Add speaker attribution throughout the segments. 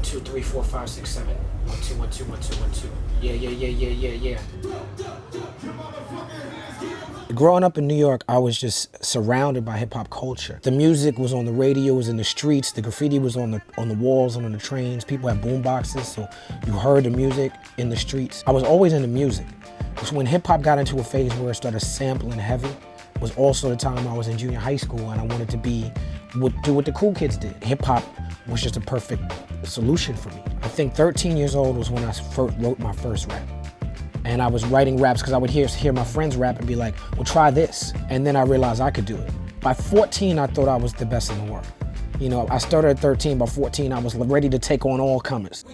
Speaker 1: 1, 2, 3, 4, 5, 6, 7. 1, 2, 1, 2, 1, 2, 1, 2. Yeah. Growing up in New York, I was just surrounded by hip hop culture. The music was on the radio, it was in the streets, the graffiti was on the walls and on the trains. People had boom boxes, so you heard the music in the streets. I was always into music. Because when hip hop got into a phase where it started sampling heavy, was also the time I was in junior high school and I wanted to do what the cool kids did. Hip hop was just a perfect solution for me. I think 13 years old was when I wrote my first rap. And I was writing raps because I would hear my friends rap and be like, well, try this. And then I realized I could do it. By 14, I thought I was the best in the world. You know, I started at 13, by 14, I was ready to take on all comers.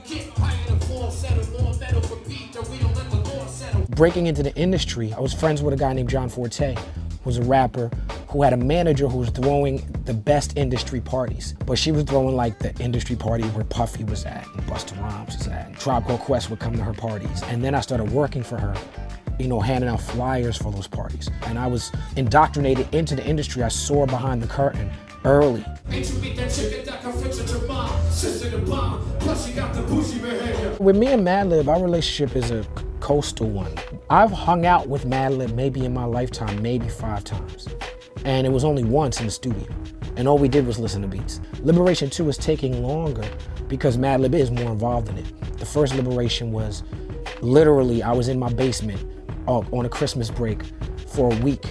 Speaker 1: Breaking into the industry, I was friends with a guy named John Forte, who was a rapper, who had a manager who was throwing the best industry parties. But she was throwing like the industry party where Puffy was at, and Busta Rhymes was at, and Tribe Called Quest would come to her parties. And then I started working for her, you know, handing out flyers for those parties. And I was indoctrinated into the industry. I saw behind the curtain early. With me and Madlib, our relationship is a coastal one. I've hung out with Madlib maybe in my lifetime, maybe 5 times. And it was only once in the studio. And all we did was listen to beats. Liberation 2 is taking longer because Madlib is more involved in it. The first Liberation was literally, I was in my basement on a Christmas break for a week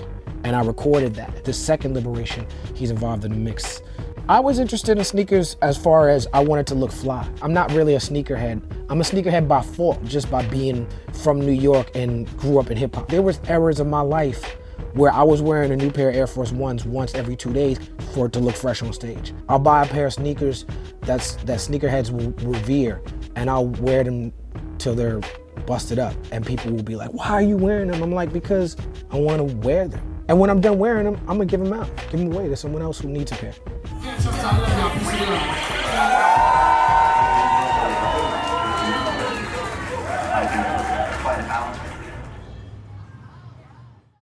Speaker 1: and I recorded that. The second Liberation, he's involved in the mix. I was interested in sneakers as far as I wanted to look fly. I'm not really a sneakerhead. I'm a sneakerhead by fault, just by being from New York and grew up in hip hop. There was eras of my life where I was wearing a new pair of Air Force Ones once every 2 days for it to look fresh on stage. I'll buy a pair of sneakers that sneakerheads will revere, and I'll wear them till they're busted up. And people will be like, why are you wearing them? I'm like, because I want to wear them. And when I'm done wearing them, I'm gonna give them out, give them away to someone else who needs a pair.